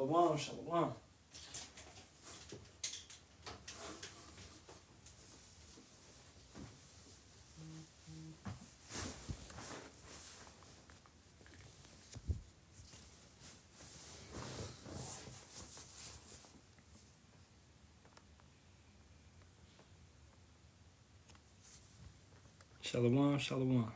Shalawam, shalawam. Shalawam, shalawam.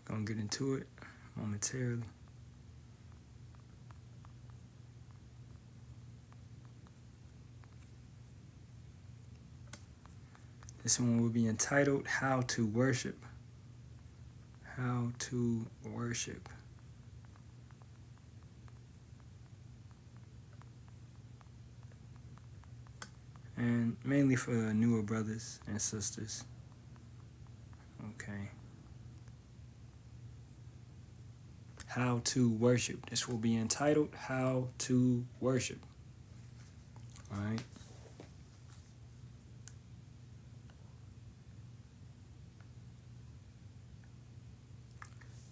Gonna get into it momentarily. This one will be entitled How to Worship. How to Worship. And mainly for newer brothers and sisters. Okay. How to Worship. This will be entitled How to Worship. All right.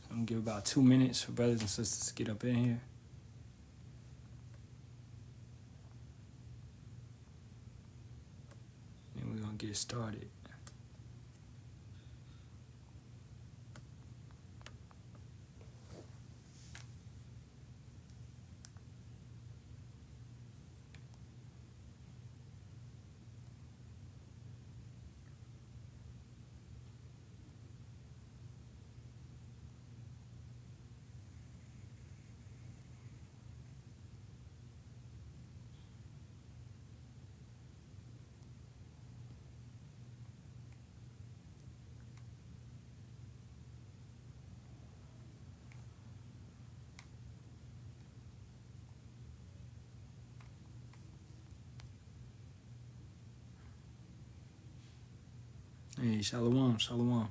So I'm going to give about 2 minutes for brothers and sisters to get up in here. And we're going to get started. Hey, shalom, shalom.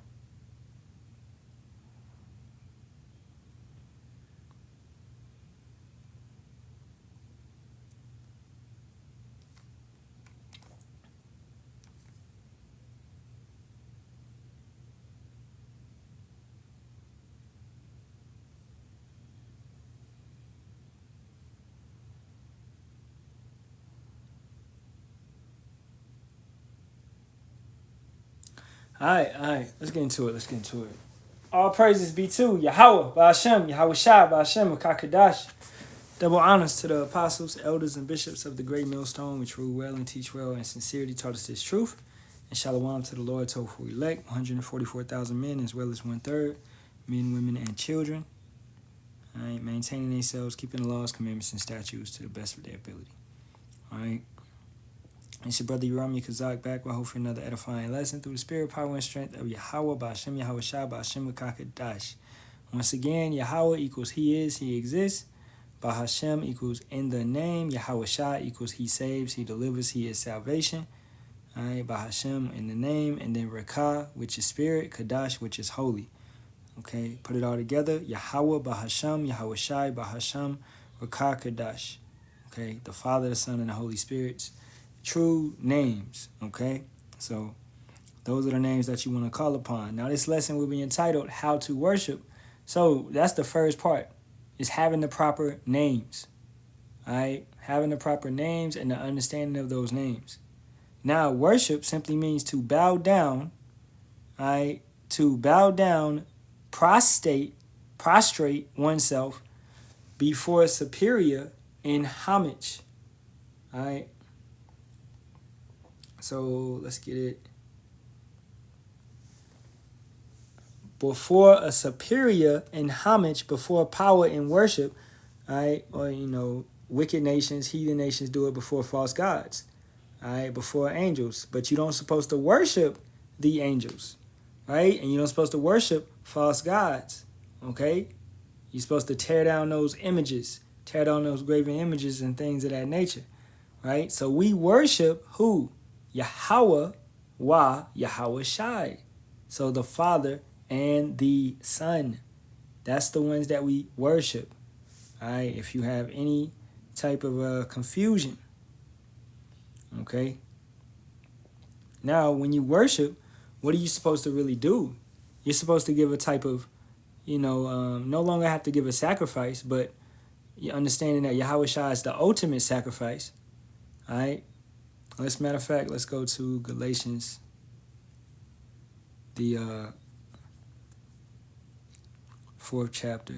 All right. Let's get into it. All praises be to Yahawah, Bahasham, Yahawashi, Bahasham, Kakadash. Double honors to the apostles, elders, and bishops of the great millstone, which rule well and teach well, and sincerity taught us this truth. And shalawam to the Lord, told elect, 144,000 men, as well as 1/3, men, women, and children. All right, maintaining themselves, keeping the laws, commandments, and statutes to the best of their ability. All right. It's your brother Yerami Kazak back with hope for another edifying lesson through the spirit, power, and strength of Yahawah, Bahasham, Yahawashi, Bahasham, Kakadash. Once again, Yahawah equals He is, He exists. Bahasham equals in the name. Yahawashi equals He saves, He delivers, He is salvation. All right, Bahasham in the name, and then Rakah, which is spirit, Kadash, which is holy. Okay, put it all together. Yahawah, Bahasham, Yahawashi, Bahasham, Rakah, Kadash. Okay, the Father, the Son, and the Holy Spirits. True names, okay? So those are the names that you want to call upon. Now this lesson will be entitled How to Worship. So that's the first part, is having the proper names, all right? Having the proper names and the understanding of those names. Now worship simply means to bow down, all right? To bow down, prostrate oneself before a superior in homage, all right? So let's get it. Before a superior in homage, before power in worship, right? Or, wicked nations, heathen nations do it before false gods, right? Before angels. But you don't supposed to worship the angels, right? And you don't supposed to worship false gods, okay? You're supposed to tear down those images, tear down those graven images and things of that nature, right? So we worship who? Yahawah wa Yahawashi. So the Father and the Son. That's the ones that we worship. All right, if you have any type of confusion. Okay. Now, when you worship, what are you supposed to really do? You're supposed to give a type of, no longer have to give a sacrifice, but you're understanding that Yahawashi is the ultimate sacrifice. All right. Matter of fact, let's go to Galatians, the 4th chapter.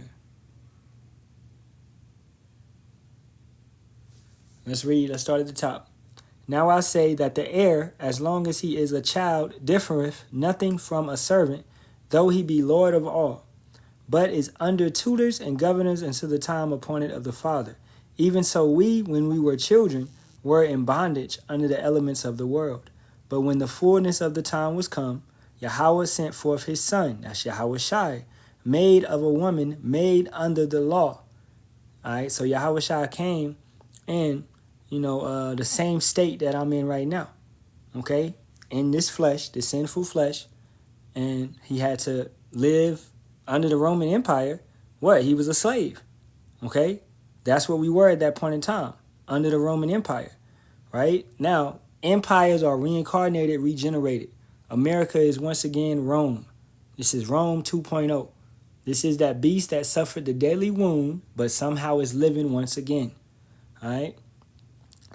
Let's read. Let's start at the top. Now I say that the heir, as long as he is a child, differeth nothing from a servant, though he be Lord of all, but is under tutors and governors until the time appointed of the Father. Even so we, when we were children, were in bondage under the elements of the world. But when the fullness of the time was come, Yahawah sent forth his Son, that's Yahawashi, made of a woman, made under the law. All right, so Yahawashi came in, the same state that I'm in right now, okay? In this flesh, this sinful flesh, and he had to live under the Roman Empire. What? He was a slave, okay? That's what we were at that point in time, under the Roman Empire, right? Now, empires are reincarnated, regenerated. America is once again Rome. This is Rome 2.0. This is that beast that suffered the deadly wound, but somehow is living once again, all right?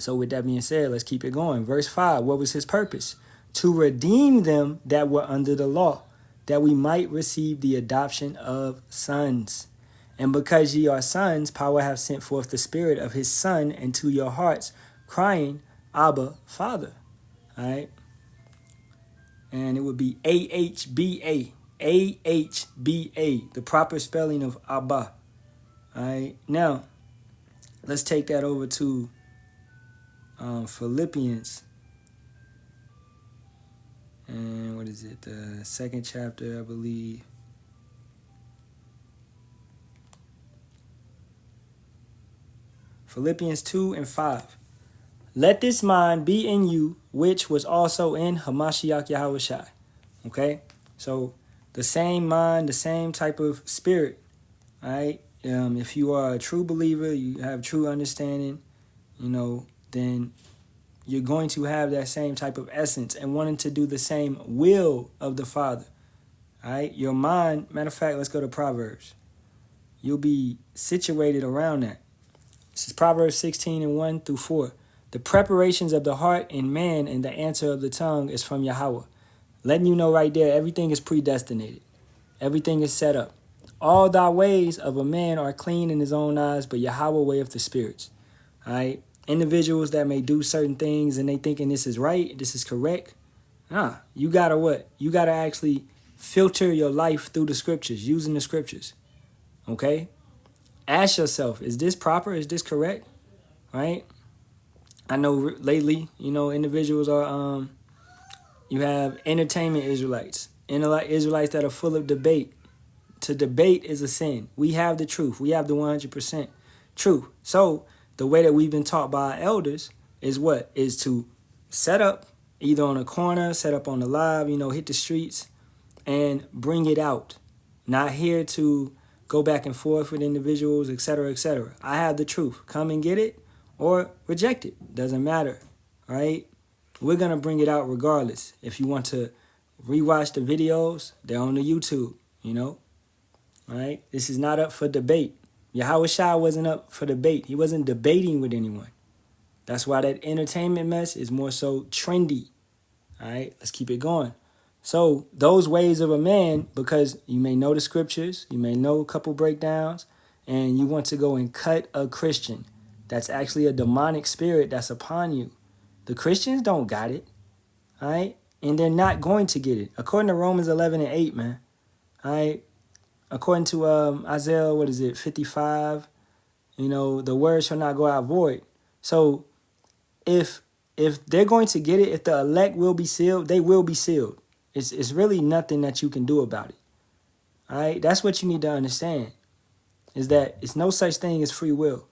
So with that being said, let's keep it going. Verse 5, what was his purpose? To redeem them that were under the law, that we might receive the adoption of sons. And because ye are sons, power hath sent forth the Spirit of his Son into your hearts, crying, Abba, Father. All right? And it would be AHBA. AHBA, the proper spelling of Abba. All right? Now, let's take that over to Philippians, and what is it, the 2nd chapter, I believe. Philippians 2 and 5. Let this mind be in you, which was also in Hamashiach Yahawashi. Okay, so the same mind, the same type of spirit. All right, if you are a true believer, you have true understanding, then you're going to have that same type of essence and wanting to do the same will of the Father. All right? Your mind, matter of fact, let's go to Proverbs. You'll be situated around that. This is Proverbs 16 and 1 through 4. The preparations of the heart in man and the answer of the tongue is from Yahawah. Letting you know right there, everything is predestinated. Everything is set up. All thy ways of a man are clean in his own eyes, but Yahawah weigheth the spirits. All right? Individuals that may do certain things and they thinking this is right, this is correct. You gotta what? You gotta actually filter your life through the scriptures, using the scriptures. Okay? Ask yourself, is this proper? Is this correct? Right? I know lately, individuals are, you have entertainment Israelites. Israelites that are full of debate. To debate is a sin. We have the truth. We have the 100% truth. So, the way that we've been taught by our elders is what? Is to set up either on a corner, set up on the live, hit the streets and bring it out. Not here to go back and forth with individuals, etc., etc. I have the truth. Come and get it or reject it. Doesn't matter, right? We're going to bring it out regardless. If you want to rewatch the videos, they're on the YouTube, right? This is not up for debate. Yahawashi wasn't up for debate. He wasn't debating with anyone. That's why that entertainment mess is more so trendy. All right, let's keep it going. So those ways of a man, because you may know the scriptures, you may know a couple breakdowns, and you want to go and cut a Christian. That's actually a demonic spirit that's upon you. The Christians don't got it. All right, and they're not going to get it. According to Romans 11 and 8, man. All right. According to Isaiah, 55, the word shall not go out void. So if they're going to get it, if the elect will be sealed, they will be sealed. It's really nothing that you can do about it. All right? That's what you need to understand, is that it's no such thing as free will.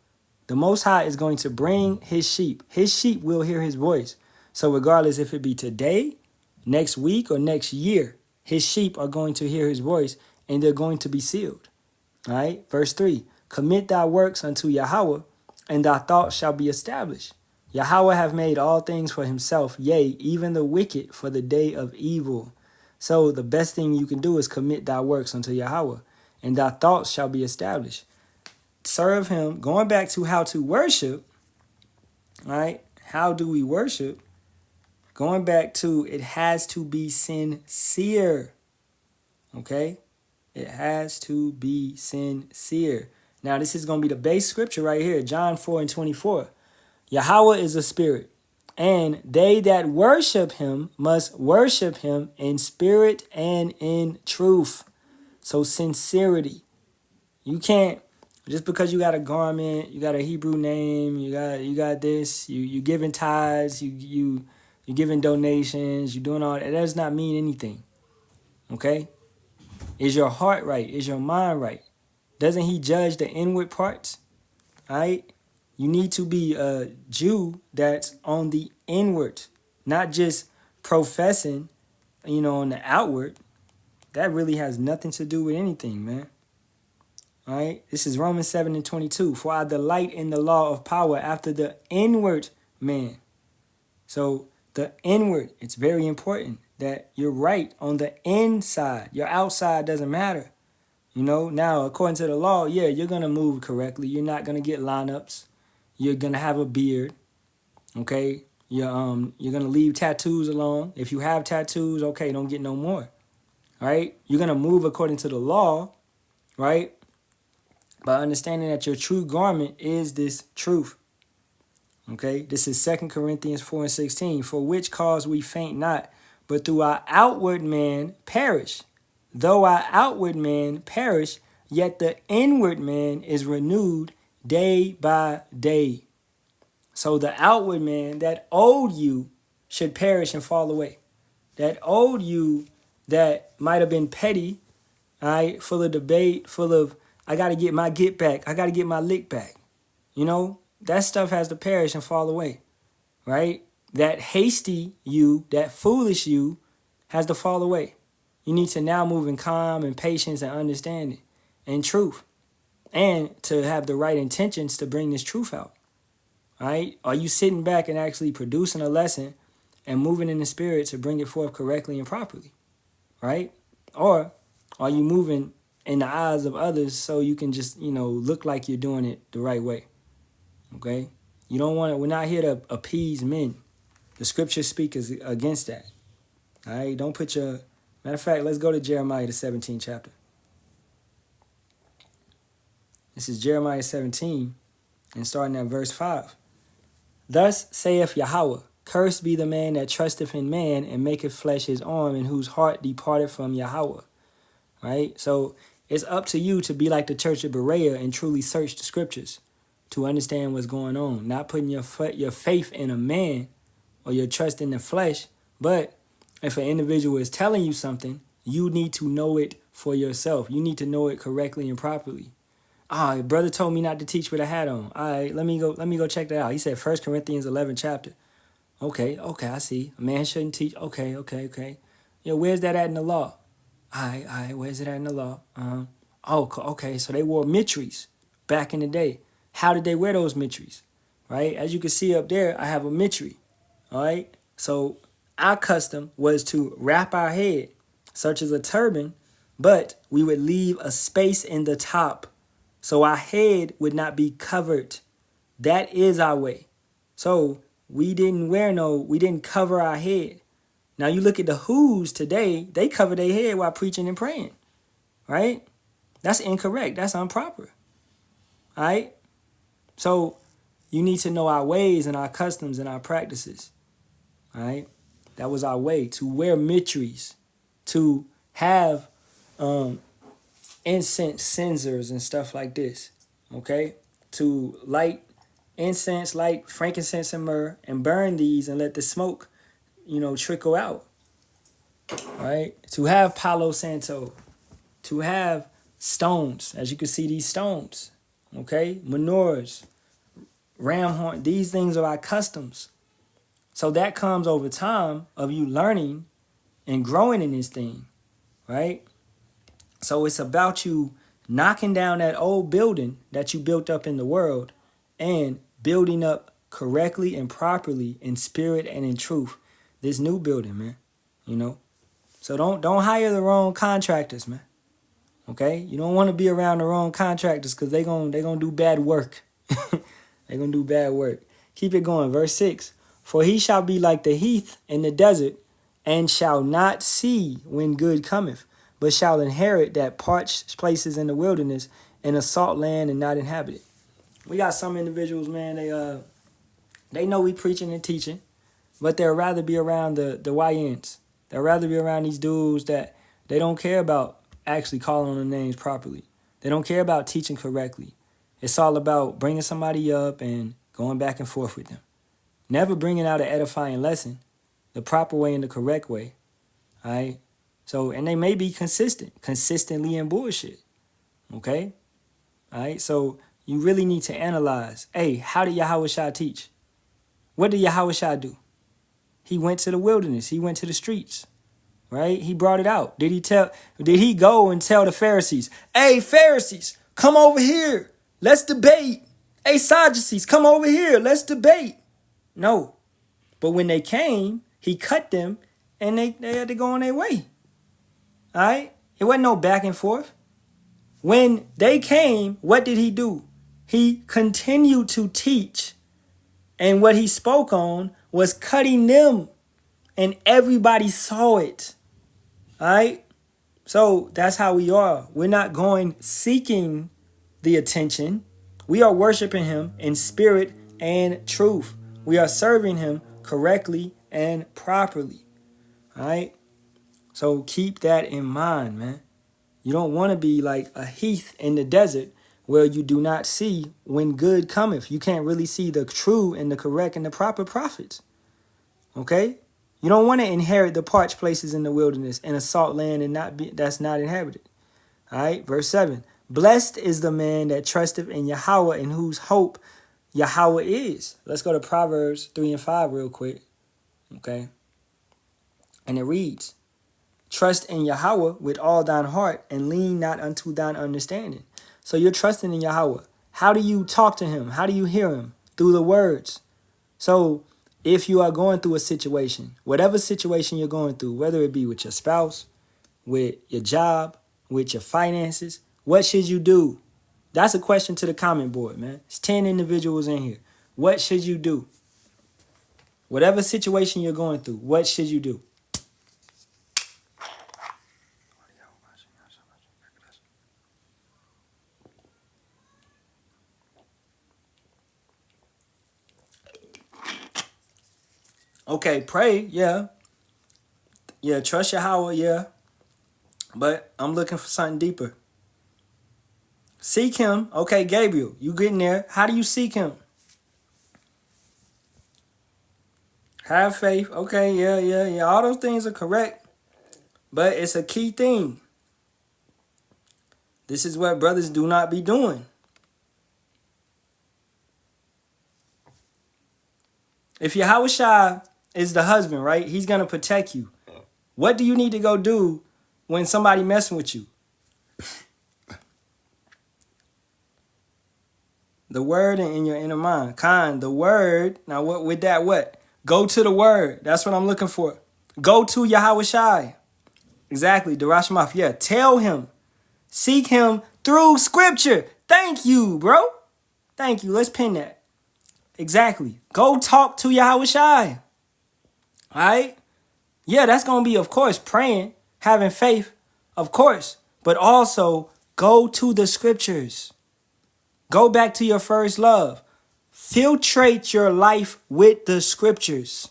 The Most High is going to bring his sheep. His sheep will hear his voice. So regardless if it be today, next week, or next year, his sheep are going to hear his voice, and they're going to be sealed. All right. Verse 3, commit thy works unto Yahawah, and thy thoughts shall be established. Yahawah hath made all things for himself, yea, even the wicked for the day of evil. So the best thing you can do is commit thy works unto Yahawah, and thy thoughts shall be established. Serve him. Going back to how to worship, right? How do we worship? Going back to, it has to be sincere. Okay? It has to be sincere. Now, this is going to be the base scripture right here, John 4:24. Yahawah is a spirit, and they that worship him must worship him in spirit and in truth. So sincerity. You can't, just because you got a garment, you got a Hebrew name, you got this, you giving tithes, you giving donations, you doing all that. That does not mean anything. Okay? Is your heart right? Is your mind right? Doesn't he judge the inward parts? All right? You need to be a Jew that's on the inward, not just professing, on the outward. That really has nothing to do with anything, man. All right? This is Romans 7:22. For I delight in the law of power after the inward man. So the inward, it's very important that you're right on the inside. Your outside doesn't matter. Now, according to the law, yeah, you're going to move correctly. You're not going to get lineups. You're going to have a beard. Okay? You're going to leave tattoos alone. If you have tattoos, okay, don't get no more. All right? You're going to move according to the law, right? By understanding that your true garment is this truth. Okay? This is 2 Corinthians 4:16. For which cause we faint not, but through our outward man perish. Though our outward man perish, yet the inward man is renewed day by day. So the outward man, that old you, should perish and fall away. That old you that might have been petty, all right, full of debate, full of, I got to get my get back, I got to get my lick back. That stuff has to perish and fall away, right? That hasty you, that foolish you, has to fall away. You need to now move in calm and patience and understanding and truth, and to have the right intentions to bring this truth out. All right? Are you sitting back and actually producing a lesson and moving in the spirit to bring it forth correctly and properly? Right? Or are you moving in the eyes of others so you can just, look like you're doing it the right way? Okay? You don't want to, we're not here to appease men. The scriptures speak against that. All right? Don't put your, matter of fact, let's go to Jeremiah, the 17th chapter. This is Jeremiah 17, and starting at verse 5. Thus saith Yahawah, cursed be the man that trusteth in man and maketh flesh his arm, and whose heart departed from Yahawah. Right? So it's up to you to be like the church of Berea and truly search the scriptures to understand what's going on. Not putting your faith in a man or your trust in the flesh, but if an individual is telling you something, you need to know it for yourself. You need to know it correctly and properly. Brother told me not to teach with a hat on. All right, let me go check that out. He said 1 Corinthians 11 chapter. Okay, I see. A man shouldn't teach. Okay. Yeah, where's that at in the law? All right, where's it at in the law? Okay, so they wore mitries back in the day. How did they wear those mitries? Right? As you can see up there, I have a mitri. All right? So our custom was to wrap our head, such as a turban, but we would leave a space in the top so our head would not be covered. That is our way. So we didn't cover our head. Now you look at the who's today, they cover their head while preaching and praying. Right? That's incorrect. That's improper. All right? So you need to know our ways and our customs and our practices. All right? That was our way, to wear mitries, to have incense censers and stuff like this, okay? To light incense, light frankincense and myrrh, and burn these and let the smoke, trickle out, right? To have Palo Santo, to have stones, as you can see these stones, okay? Menorahs, ram horn, these things are our customs. So that comes over time of you learning and growing in this thing, right? So it's about you knocking down that old building that you built up in the world and building up correctly and properly in spirit and in truth this new building, man. So don't hire the wrong contractors, man. Okay? You don't want to be around the wrong contractors because they gonna do bad work. They gonna do bad work. Keep it going. Verse 6. For he shall be like the heath in the desert, and shall not see when good cometh, but shall inherit that parched places in the wilderness, in a salt land and not inhabited. We got some individuals, man, they know we preaching and teaching, but they'd rather be around the YNs. They'd rather be around these dudes that they don't care about actually calling on the names properly. They don't care about teaching correctly. It's all about bringing somebody up and going back and forth with them. Never bringing out an edifying lesson, the proper way and the correct way. All right? So, and they may be consistently in bullshit. Okay? All right? So, you really need to analyze, hey, how did Yahawashi teach? What did Yahawashi do? He went to the wilderness. He went to the streets. Right? He brought it out. Did he go and tell the Pharisees, hey, Pharisees, come over here. Let's debate. Hey, Sadducees, come over here. Let's debate. No. But when they came, he cut them and they had to go on their way. All right? It wasn't no back and forth. When they came, what did he do? He continued to teach. And what he spoke on was cutting them. And everybody saw it. All right? So that's how we are. We're not going seeking the attention. We are worshiping him in spirit and truth. We are serving him correctly and properly. All right? So keep that in mind, man. You don't want to be like a heath in the desert where you do not see when good cometh. You can't really see the true and the correct and the proper prophets. Okay? You don't want to inherit the parched places in the wilderness and a salt land and that's not inhabited. All right? Verse 7. Blessed is the man that trusteth in Yahawah, in whose hope Yahawah is. Let's go to Proverbs 3 and 5 real quick. Okay? And it reads, trust in Yahawah with all thine heart, and lean not unto thine understanding. So you're trusting in Yahawah. How do you talk to him? How do you hear him? Through the words. So if you are going through a situation, whatever situation you're going through, whether it be with your spouse, with your job, with your finances, what should you do? That's a question to the comment board, man. It's 10 individuals in here. What should you do? Whatever situation you're going through, what should you do? Okay, pray, yeah. Yeah, trust Yahawah, yeah. But I'm looking for something deeper. Seek him. Okay, Gabriel, you getting there. How do you seek him? Have faith. Okay, yeah. All those things are correct. But it's a key thing. This is what brothers do not be doing. If Yahawashi is the husband, right? He's going to protect you. What do you need to go do when somebody messing with you? The word in your inner mind. The word. Now, what with that, what? Go to the word. That's what I'm looking for. Go to Yahawashi. Exactly. Darashmaf. Yeah. Tell him. Seek him through scripture. Thank you, bro. Thank you. Let's pin that. Exactly. Go talk to Yahawashi. All right? Yeah, that's going to be, of course, praying, having faith, of course. But also, go to the scriptures. Go back to your first love. Filtrate your life with the scriptures.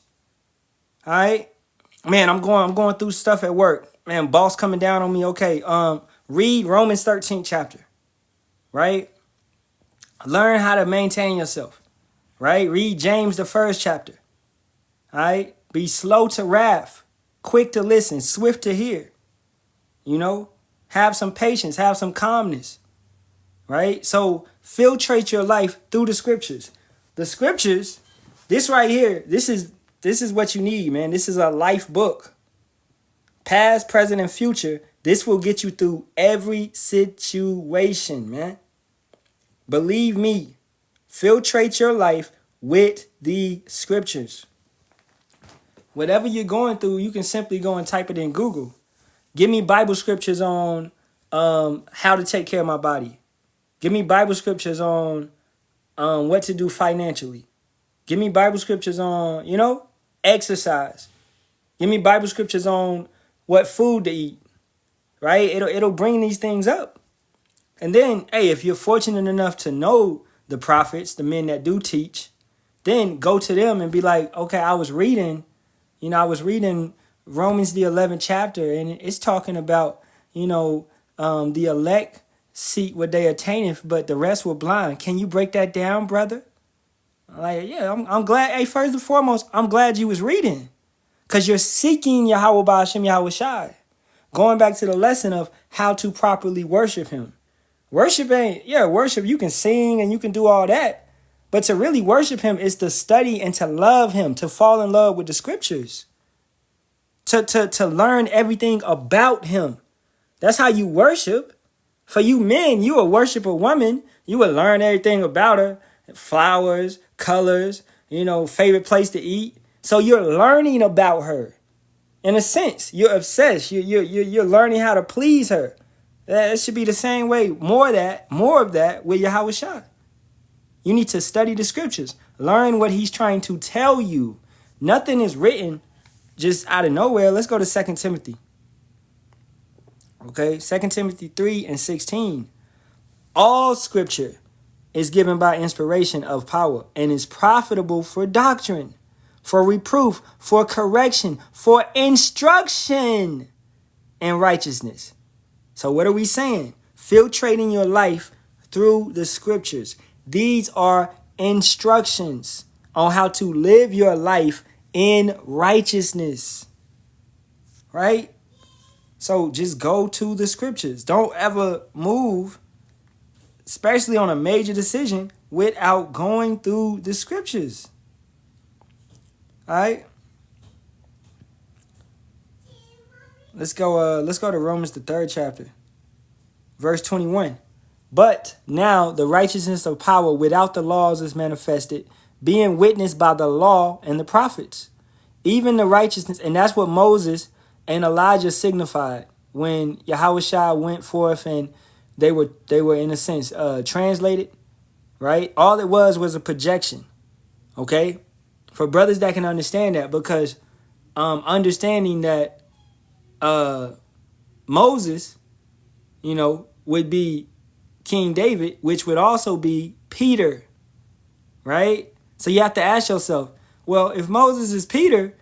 All right? Man, I'm going through stuff at work. Man, boss coming down on me. Okay, read Romans 13th chapter. Right? Learn how to maintain yourself. Right? Read James the 1st chapter. All right? Be slow to wrath, quick to listen, swift to hear. You know? Have some patience, have some calmness. Right? So filtrate your life through the scriptures. The scriptures, this right here, this is what you need, man. This is a life book. Past, present, and future. This will get you through every situation, man. Believe me. Filtrate your life with the scriptures. Whatever you're going through, you can simply go and type it in Google. Give me Bible scriptures on how to take care of my body. Give me Bible scriptures on what to do financially. Give me Bible scriptures on, exercise. Give me Bible scriptures on what food to eat, right? It'll bring these things up. And then, hey, if you're fortunate enough to know the prophets, the men that do teach, then go to them and be like, okay, I was reading Romans the 11th chapter, and it's talking about, the elect seek what they attaineth, but the rest were blind. Can you break that down, brother? Like, yeah, I'm glad. Hey, first and foremost, I'm glad you was reading, because you're seeking Yahawah Bahasham Yahawashi. Going back to the lesson of how to properly worship him. Worship, you can sing and you can do all that. But to really worship him is to study and to love him, to fall in love with the scriptures. To learn everything about him. That's how you worship. For you men, you will worship a woman. You will learn everything about her. Flowers, colors, favorite place to eat. So you're learning about her. In a sense, you're obsessed. You're learning how to please her. It should be the same way. More of that with Yahawashi. You need to study the scriptures. Learn what he's trying to tell you. Nothing is written just out of nowhere. Let's go to 2 Timothy. Okay, 2 Timothy 3:16. All scripture is given by inspiration of power and is profitable for doctrine, for reproof, for correction, for instruction in righteousness. So what are we saying? Filtrating your life through the scriptures. These are instructions on how to live your life in righteousness. Right? So just go to the scriptures. Don't ever move, especially on a major decision, without going through the scriptures. All right? Let's go to Romans the 3rd chapter. Verse 21. But now the righteousness of power without the laws is manifested, being witnessed by the law and the prophets. Even the righteousness, and that's what Moses and Elijah signified when Yahawashi went forth and they were in a sense translated, right? All it was a projection, okay? For brothers that can understand that, because understanding that Moses, would be King David, which would also be Peter, right? So you have to ask yourself, well, if Moses is Peter,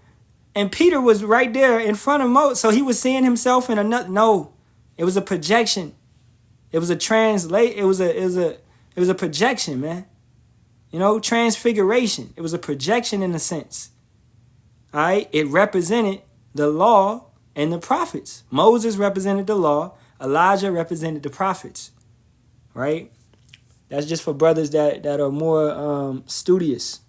and Peter was right there in front of Moses, so he was seeing himself in another. No, it was a projection. It was a it was a projection, man. Transfiguration. It was a projection in a sense. All right, it represented the law and the prophets. Moses represented the law. Elijah represented the prophets. Right? That's just for brothers that are more studious.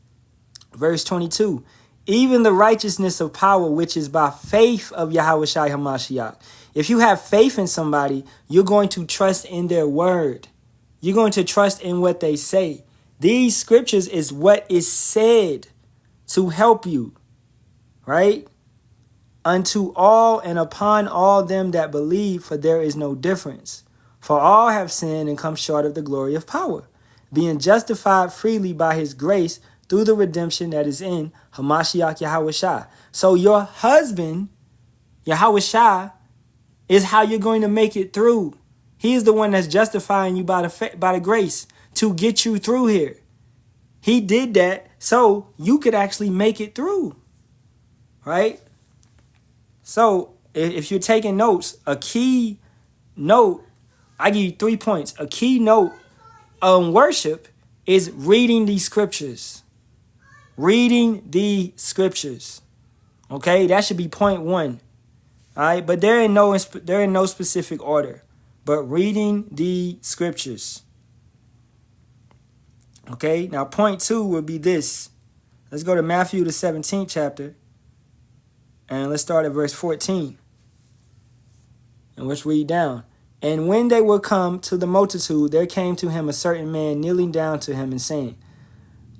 Verse 22. Even the righteousness of power, which is by faith of Yahawashi HaMashiach. If you have faith in somebody, you're going to trust in their word. You're going to trust in what they say. These scriptures is what is said to help you. Right? Unto all and upon all them that believe, for there is no difference. For all have sinned and come short of the glory of power, being justified freely by his grace through the redemption that is in Hamashiach Yahawashi. So your husband, Yahawashi, is how you're going to make it through. He is the one that's justifying you by the grace to get you through here. He did that so you could actually make it through. Right? So if you're taking notes, a key note, I give you 3 points. A key note on worship is reading these scriptures. Reading the scriptures. Okay, that should be point 1. All right, but they're in no specific order. But reading the scriptures. Okay, now point 2 would be this. Let's go to Matthew the 17th chapter. And let's start at verse 14. And let's read down. And when they were come to the multitude, there came to him a certain man kneeling down to him and saying,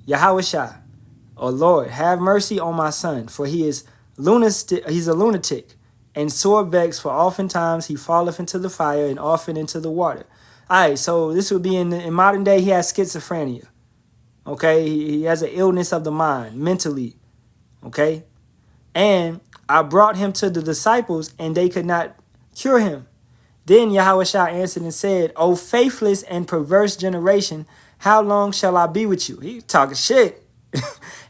Yahawashi, O Lord, have mercy on my son, for he's a lunatic and sore vexed, for oftentimes he falleth into the fire and often into the water. All right, so this would be in modern day, he has schizophrenia. Okay, he has an illness of the mind, mentally. Okay, and I brought him to the disciples, and they could not cure him. Then Yahawashi answered and said, O faithless and perverse generation, how long shall I be with you? He talking shit.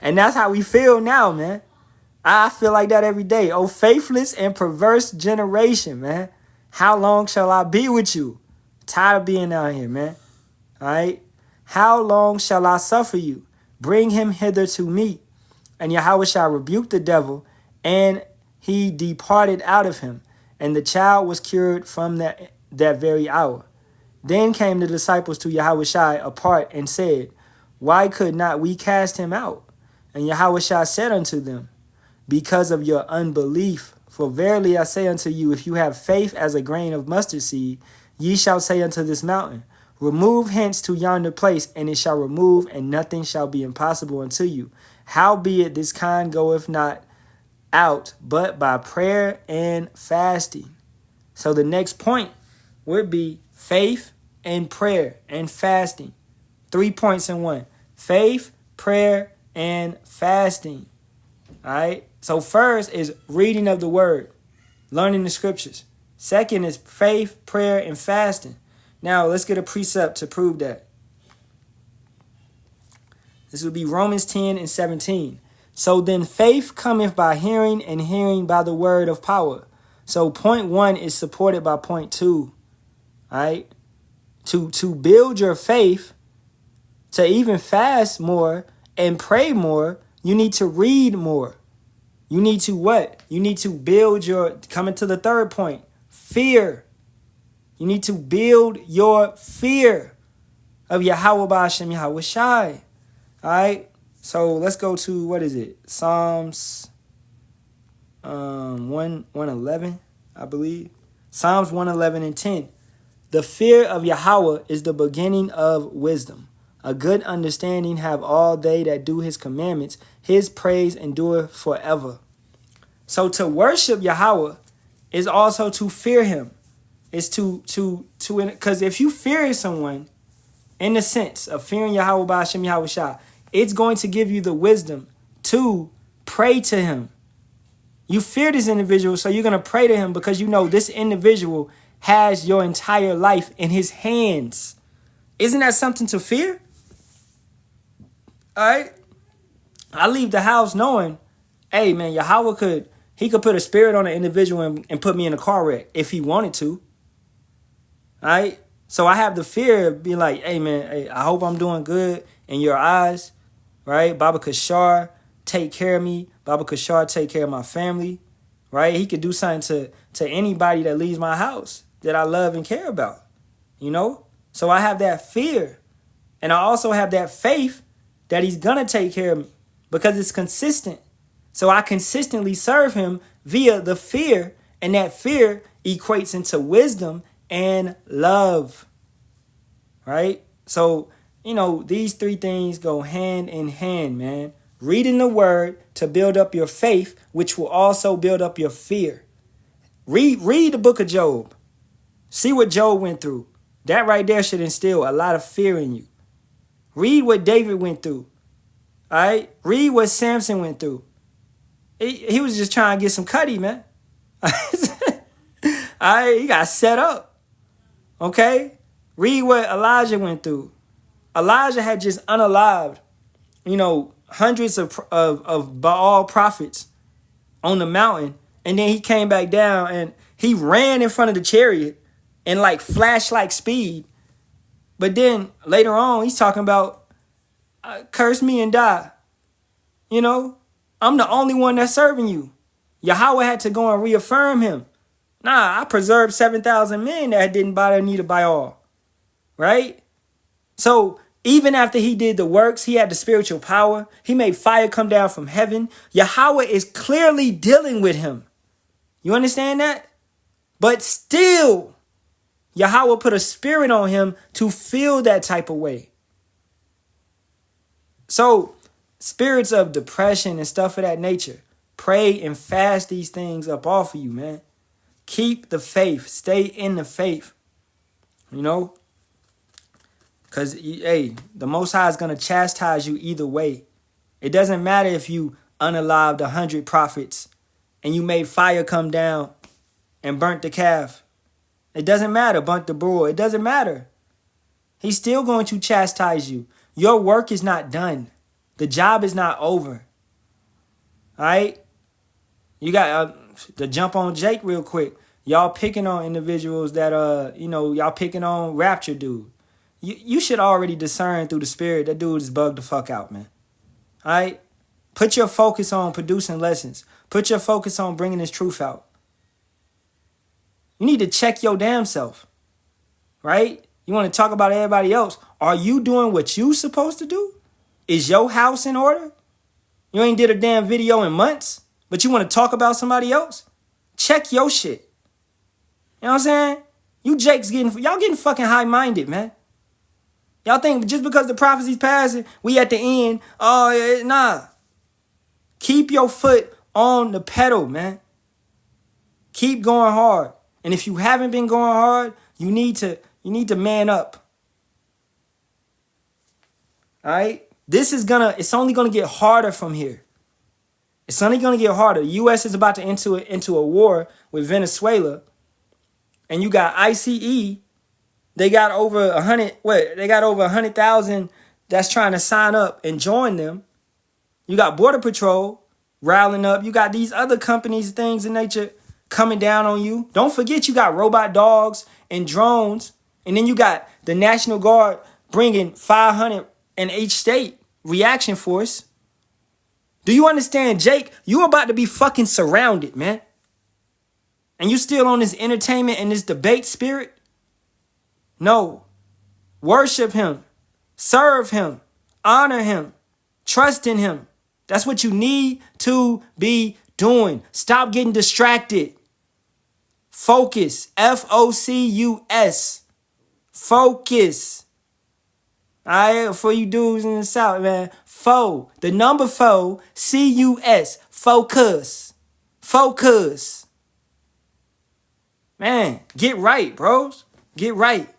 And that's how we feel now, man. I feel like that every day. Oh, faithless and perverse generation, man. How long shall I be with you? Tired of being out here, man. All right. How long shall I suffer you? Bring him hither to me. And Yahawashi rebuked the devil, and he departed out of him. And the child was cured from that very hour. Then came the disciples to Yahawashi apart and said, Why could not we cast him out? And Yahawashi said unto them, Because of your unbelief. For verily I say unto you, if you have faith as a grain of mustard seed, ye shall say unto this mountain, Remove hence to yonder place, and it shall remove, and nothing shall be impossible unto you. Howbeit this kind goeth not out, but by prayer and fasting. So the next point would be faith and prayer and fasting. 3 points in one. Faith, prayer, and fasting. All right. So first is reading of the word, learning the scriptures. Second is faith, prayer, and fasting. Now let's get a precept to prove that. This would be Romans 10 and 17. So then faith cometh by hearing, and hearing by the word of power. So point 1 is supported by point 2. All right. To build your faith, to even fast more and pray more, you need to read more. You need to what? You need to build your, coming to the third point, fear. You need to build your fear of Yahawah, Bahasham, Yahawashi. All right. So let's go to, what is it? Psalms 111, I believe. Psalms 111 and 10. The fear of Yahawah is the beginning of wisdom. A good understanding have all they that do his commandments. His praise endure forever. So to worship Yahawah is also to fear him. It's because if you fear someone, in the sense of fearing Yahawah, Bahasham, Yahawashi, it's going to give you the wisdom to pray to him. You fear this individual, so you're going to pray to him because you know this individual has your entire life in his hands. Isn't that something to fear? All right. I leave the house knowing, hey, man, Yahawah could put a spirit on an individual and put me in a car wreck if he wanted to. All right. So I have the fear of being like, hey, man, hey, I hope I'm doing good in your eyes. Right. Baba Kashar, take care of me. Baba Kashar, take care of my family. Right. He could do something to anybody that leaves my house that I love and care about. You know. So I have that fear. And I also have that faith that he's going to take care of me because it's consistent. So I consistently serve him via the fear, and that fear equates into wisdom and love. Right? So, you know, these three things go hand in hand, man. Reading the word to build up your faith, which will also build up your fear. Read the book of Job. See what Job went through. That right there should instill a lot of fear in you. Read what David went through. All right? Read what Samson went through. He was just trying to get some cutty, man. All right? He got set up. Okay? Read what Elijah went through. Elijah had just unalived, you know, hundreds of Baal prophets on the mountain. And then he came back down and he ran in front of the chariot in like flash-like speed. But then later on, he's talking about, curse me and die. You know, I'm the only one that's serving you. Yahawah had to go and reaffirm him. Nah, I preserved 7,000 men that didn't bow their knee to Baal. Right? So even after he did the works, he had the spiritual power. He made fire come down from heaven. Yahawah is clearly dealing with him. You understand that? But still, Yahawah put a spirit on him to feel that type of way. So, spirits of depression and stuff of that nature, pray and fast these things up off of you, man. Keep the faith. Stay in the faith. You know? Because, hey, the Most High is going to chastise you either way. It doesn't matter if you unalived 100 prophets and you made fire come down and burnt the calf. It doesn't matter. Burnt the bull. It doesn't matter. He's still going to chastise you. Your work is not done. The job is not over. All right? You got to jump on Jake real quick. Y'all picking on individuals that, y'all picking on Rapture dude. You should already discern through the spirit that dude is bugged the fuck out, man. All right? Put your focus on producing lessons. Put your focus on bringing this truth out. You need to check your damn self, right? You want to talk about everybody else. Are you doing what you supposed to do? Is your house in order? You ain't did a damn video in months, but you want to talk about somebody else? Check your shit. You know what I'm saying? You Jake's y'all getting fucking high-minded, man. Y'all think just because the prophecy's passing, we at the end, nah. Keep your foot on the pedal, man. Keep going hard. And if you haven't been going hard, you need to man up. All right? It's only gonna get harder from here. It's only gonna get harder. The U.S. is about to enter into a war with Venezuela. And you got ICE. They got over 100,000 that's trying to sign up and join them. You got Border Patrol riling up. You got these other companies, things in nature coming down on you. Don't forget you got robot dogs and drones. And then you got the National Guard bringing 500 in each state reaction force. Do you understand, Jake? You about to be fucking surrounded, man. And you still on this entertainment and this debate spirit? No. Worship him. Serve him. Honor him. Trust in him. That's what you need to be doing. Stop getting distracted. Focus. Focus. Focus. All right, for you dudes in the South, man. The number 4, CUS. Focus. Focus. Man, get right, bros. Get right.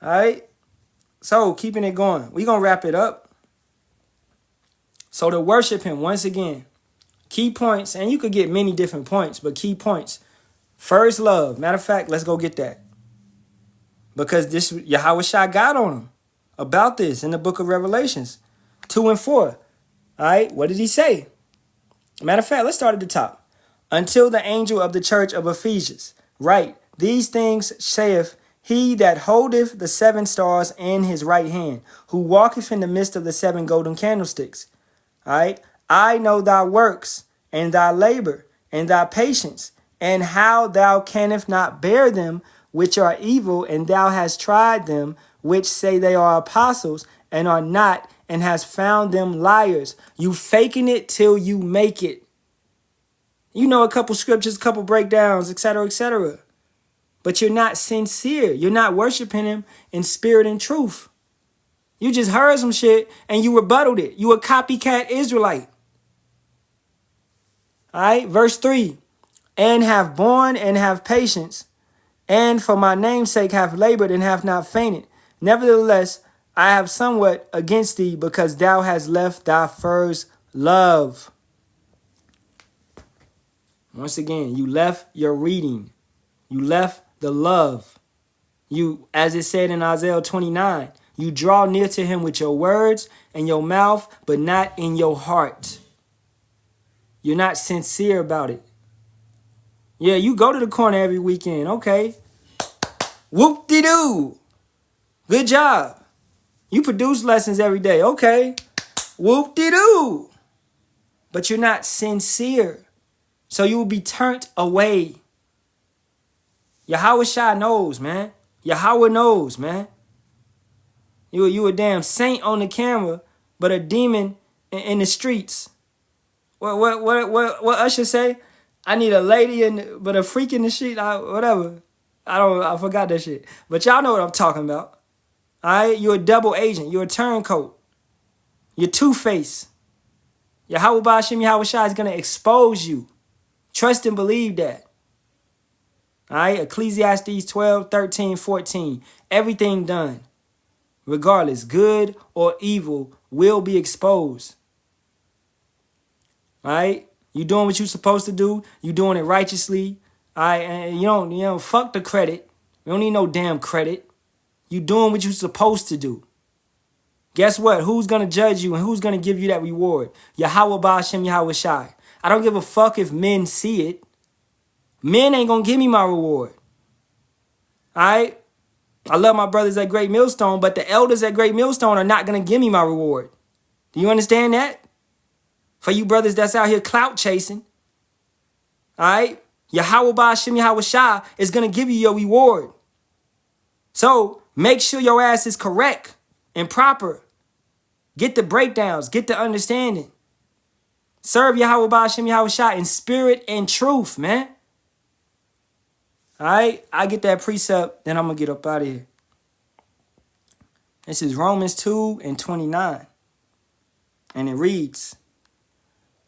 All right. So, keeping it going. We're going to wrap it up. So, to worship him, once again, key points, and you could get many different points, but key points. First love. Matter of fact, let's go get that. Because this Yahawashi got on him about this in the book of Revelations 2 and 4. All right. What did he say? Matter of fact, let's start at the top. Until the angel of the church of Ephesus, write, these things saith he that holdeth the 7 stars in his right hand, who walketh in the midst of the 7 golden candlesticks. All right. I know thy works, and thy labor, and thy patience, and how thou canst not bear them which are evil, and thou hast tried them which say they are apostles, and are not, and hast found them liars. You faking it till you make it. You know a couple scriptures, a couple breakdowns, etc., etc. But you're not sincere. You're not worshiping him in spirit and truth. You just heard some shit and you rebutted it. You a copycat Israelite. All right, verse 3. And have borne and have patience, and for my name's sake have labored and have not fainted. Nevertheless, I have somewhat against thee, because thou hast left thy first love. Once again, you left your reading. You left the love. You, as it said in Isaiah 29, you draw near to him with your words and your mouth, but not in your heart. You're not sincere about it. Yeah, you go to the corner every weekend. Okay. Whoop-de-doo. Good job. You produce lessons every day. Okay. Whoop-de-doo. But you're not sincere. So you will be turned away. Yahawashi knows, man. Yahawah knows, man. You a damn saint on the camera, but a demon in the streets. What Usher say? I need a lady but a freak in the street. Whatever. I forgot that shit. But y'all know what I'm talking about. All right? You're a double agent. You're a turncoat. You're two-faced. Yahawah Bahasham Yahawashi is going to expose you. Trust and believe that. All right, Ecclesiastes 12, 13, 14. Everything done, regardless, good or evil, will be exposed. All right, you doing what you're supposed to do. You doing it righteously. All right, and you don't fuck the credit. You don't need no damn credit. You doing what you're supposed to do. Guess what? Who's gonna judge you and who's gonna give you that reward? Yahawah, Bahasham, Yahawashi. I don't give a fuck if men see it. Men ain't gonna give me my reward. All right? I love my brothers at Great Millstone, but the elders at Great Millstone are not gonna give me my reward. Do you understand that? For you brothers that's out here clout chasing, all right? Yahawah, Bahasham, Yahawashi is gonna give you your reward. So make sure your ass is correct and proper. Get the breakdowns, get the understanding. Serve Yahawah, Bahasham, Yahawashi in spirit and truth, man. All right, I get that precept, then I'm going to get up out of here. This is Romans 2 and 29. And it reads,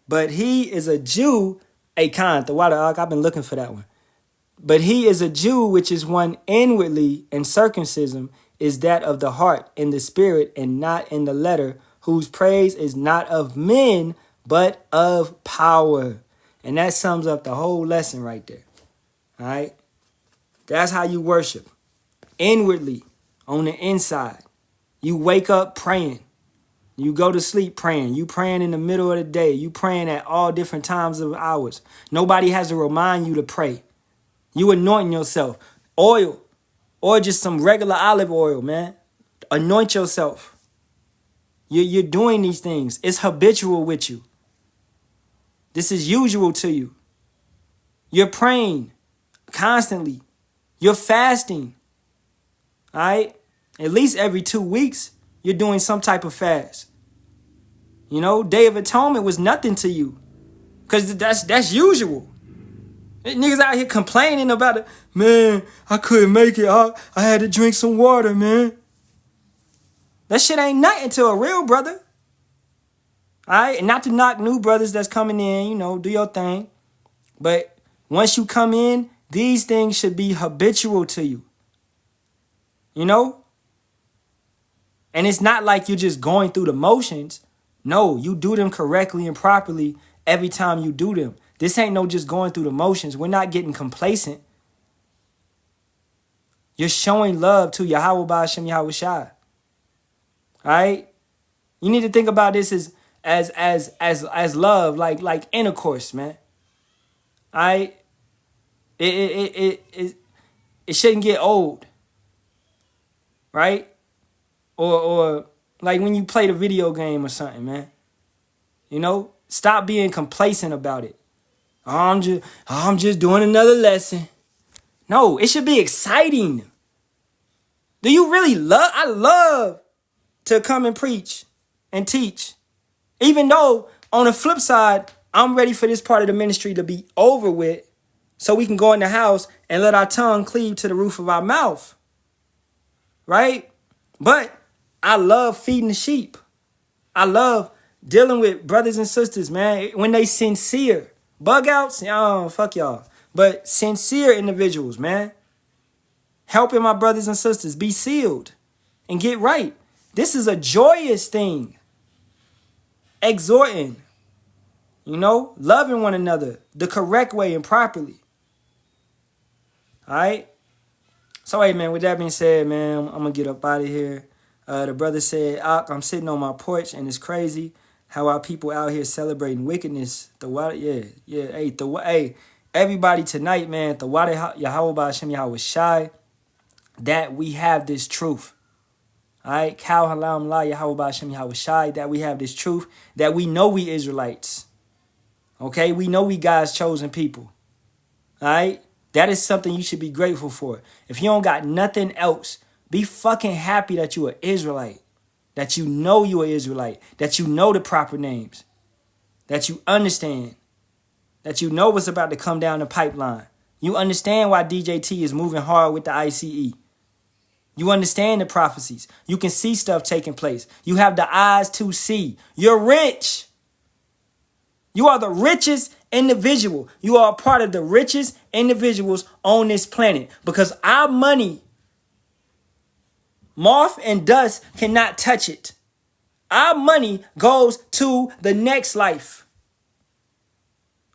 but he is a Jew, the water, I've been looking for that one. But he is a Jew, which is one inwardly, and circumcision is that of the heart, in the spirit, and not in the letter, whose praise is not of men, but of power. And that sums up the whole lesson right there. All right? That's how you worship. Inwardly, on the inside. You wake up praying. You go to sleep praying. You praying in the middle of the day. You praying at all different times of hours. Nobody has to remind you to pray. You anointing yourself. Oil. Or just some regular olive oil, man. Anoint yourself. You're doing these things. It's habitual with you. This is usual to you. You're praying constantly. You're fasting. All right? At least every 2 weeks, you're doing some type of fast. You know, Day of Atonement was nothing to you. Because that's usual. Niggas out here complaining about it. Man, I couldn't make it. I had to drink some water, man. That shit ain't nothing to a real brother. All right? And not to knock new brothers that's coming in, you know, do your thing. But once you come in, these things should be habitual to you. You know? And it's not like you're just going through the motions. No, you do them correctly and properly every time you do them. This ain't no just going through the motions. We're not getting complacent. You're showing love to Yahawah, Bahasham, Yahawashi. All right? You need to think about this as love, like intercourse, man. All right? It shouldn't get old, right? Or like when you play the video game or something, man. You know, stop being complacent about it. I'm just doing another lesson. No, it should be exciting. Do you really love? I love to come and preach and teach, even though on the flip side, I'm ready for this part of the ministry to be over with. So we can go in the house and let our tongue cleave to the roof of our mouth. Right? But I love feeding the sheep. I love dealing with brothers and sisters, man. When they sincere. Bug outs, oh, fuck y'all. But sincere individuals, man. Helping my brothers and sisters be sealed and get right. This is a joyous thing. Exhorting. You know? Loving one another the correct way and properly. All right. So, hey, man, with that being said, man, I'm going to get up out of here. The brother said, I'm sitting on my porch and it's crazy how our people out here celebrating wickedness. Hey, everybody tonight, man, Yahawah, Bahasham, Yahawashi, that we have this truth. All right. Halalyam, Yahawah, Bahasham, Yahawashi, that we have this truth, that we know we Israelites. Okay. We know we God's chosen people. All right. That is something you should be grateful for. If you don't got nothing else, be fucking happy that you are Israelite. That you know you are Israelite. That you know the proper names. That you understand. That you know what's about to come down the pipeline. You understand why DJT is moving hard with the ICE. You understand the prophecies. You can see stuff taking place. You have the eyes to see. You're rich. You are the richest individual. You are a part of the richest individuals on this planet because our money, moth and dust cannot touch it. Our money goes to the next life,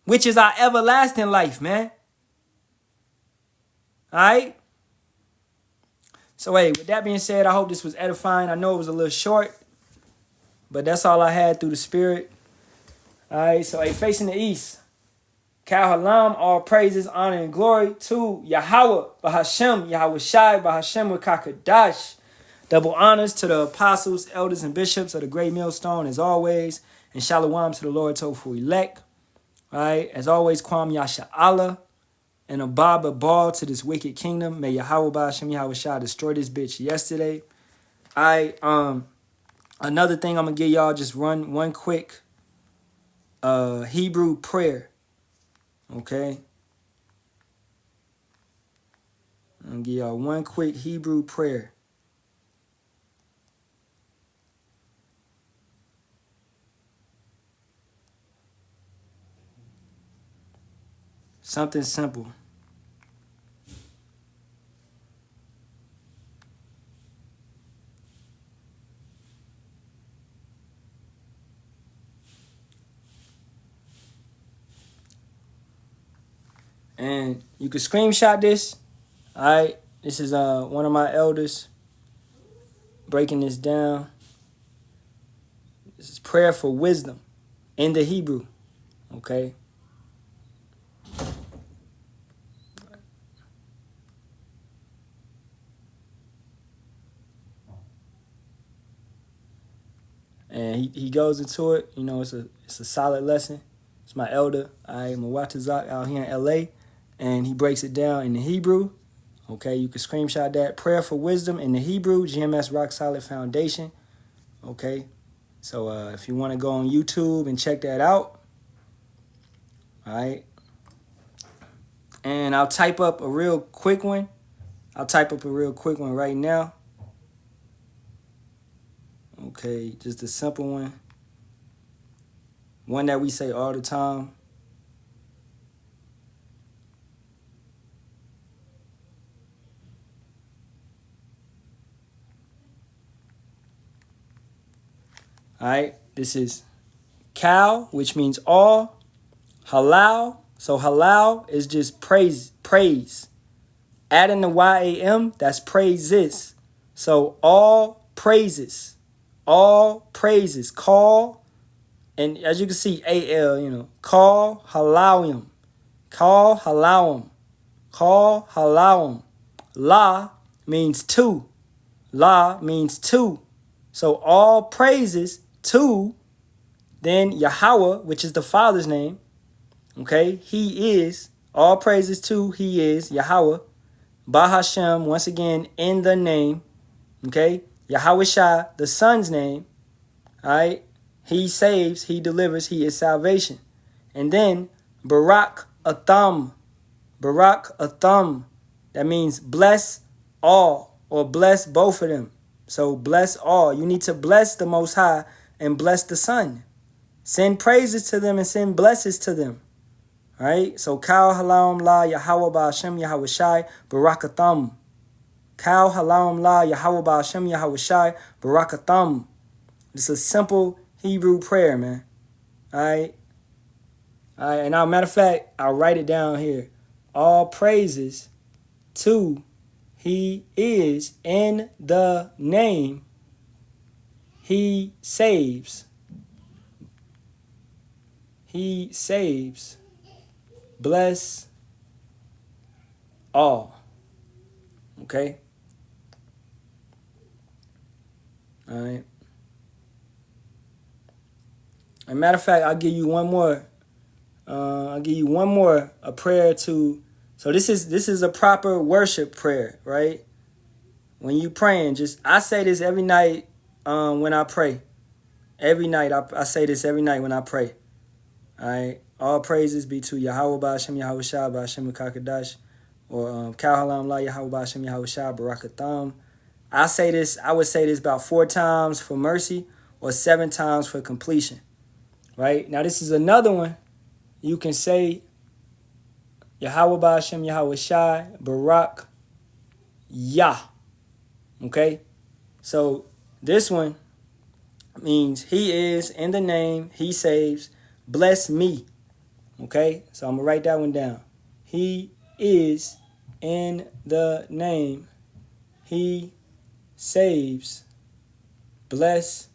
which is our everlasting life, man. All right? So, hey, with that being said, I hope this was edifying. I know it was a little short, but that's all I had through the spirit. All right, so, hey, facing the east. Halalyam, all praises, honor, and glory to Yahawah, Bahasham, Yahawashi, Bahasham, Kakadash. Double honors to the apostles, elders, and bishops of the great millstone, as always. And Shalawam to the Lord Tofu elect. All right, as always, Kwam Yasharahla. And a ball to this wicked kingdom. May Yahawah, Bahasham, Yahawashi destroy this bitch yesterday. Another thing I'm going to give y'all, just run one quick Hebrew prayer. Okay? I'm going to give y'all one quick Hebrew prayer. Something simple. And you can screenshot this. All right. This is one of my elders breaking this down. This is prayer for wisdom in the Hebrew. Okay. And he goes into it. You know, it's a solid lesson. It's my elder. I'm a Watazak out here in LA. And he breaks it down in the Hebrew. Okay, you can screenshot that. Prayer for wisdom in the Hebrew, GMS Rock Solid Foundation. Okay, so if you want to go on YouTube and check that out. All right. And I'll type up a real quick one. Right now. Okay, just a simple one. One that we say all the time. All right, this is cow, which means all. Halal, so halal is just praise. Adding the Y-A-M, that's praises. So all praises. Call, and as you can see, A-L, you know, call Halalyam. La means two. So all praises to, then Yahawah, which is the Father's name. Okay, he is. All praises to, he is, Yahawah. Bahasham, once again, in the name. Okay, Yahawashi, the Son's name. All right, he saves, he delivers, he is salvation. And then Barak, Ahtham. That means bless all, or bless both of them. So bless all. You need to bless the Most High and bless the Son. Send praises to them and send blessings to them. All right? So Kal Halam La Yahawah Bahasham Yahawashi Barak Ahtham. Kal Halam La Yahawah Bahasham Yahawashi Barak Ahtham. It's a simple Hebrew prayer, man. All right? All right, and now, matter of fact, I'll write it down here. All praises to he is in the name he saves. He saves. Bless all. Okay? All right. As a matter of fact, I'll give you one more. A prayer to. So this is a proper worship prayer, right? When you praying, I say this every night when I pray. Every night, I say this every night when I pray. All right? All praises be to Yahawah, Bahasham, Yahawashi, Bahasham, Kakadash, or Kal Halam La Yahawah, Bahasham, Yahawashi, Barak Ahtham. I would say this about 4 times for mercy or 7 times for completion. right? Now this is another one. You can say Yahawah, Bahasham, Yahawashi, Barak, Yah. Okay? So this one means he is in the name, he saves, bless me. Okay? So I'm going to write that one down. He is in the name, he saves, bless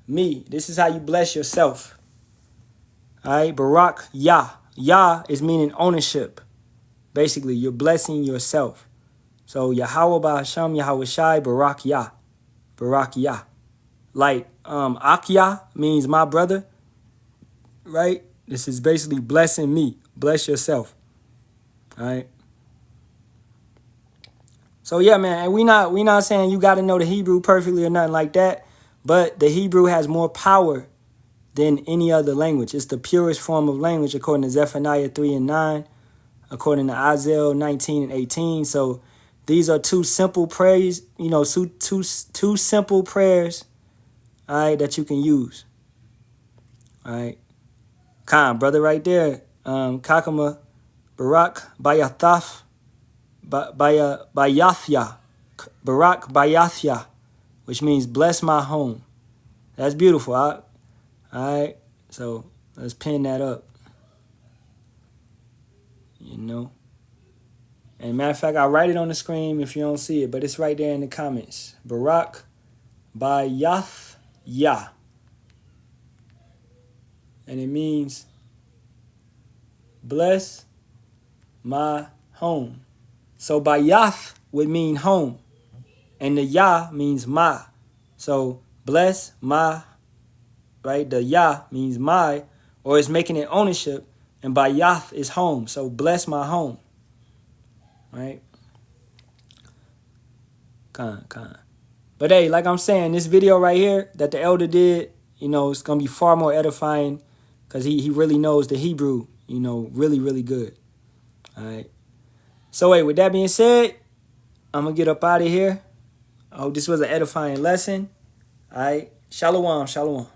me. This is how you bless yourself. All right? Barak, Yah. Yah is meaning ownership. Basically, you're blessing yourself. So Yahawah, Bahasham, Yahawashi, Barak, Yah. Barak, Yah. Like Akyah means my brother, right? This is basically blessing me. Bless yourself. All right. So yeah, man, and we not saying you got to know the Hebrew perfectly or nothing like that, but the Hebrew has more power than any other language. It's the purest form of language according to Zephaniah 3 and 9, according to Isaiah 19 and 18. So these are two simple prayers, two simple prayers, all right, that you can use. All right. Khan, brother right there. Kakama, Barak, Bayathaf, Bayathya. Barak, Bayathya, which means bless my home. That's beautiful. All right. So let's pin that up. And matter of fact, I'll write it on the screen if you don't see it, but it's right there in the comments. Barak, Bayathya. And it means bless my home. So Bayath would mean home. And the Yah means my. So bless my, right? The Yah means my, or it's making it ownership. And Bayath is home. So bless my home. Right? Con. But hey, like I'm saying, this video right here that the elder did, it's going to be far more edifying because he really knows the Hebrew, really, really good. All right. So, hey, with that being said, I'm going to get up out of here. I hope this was an edifying lesson. All right. Shalawam.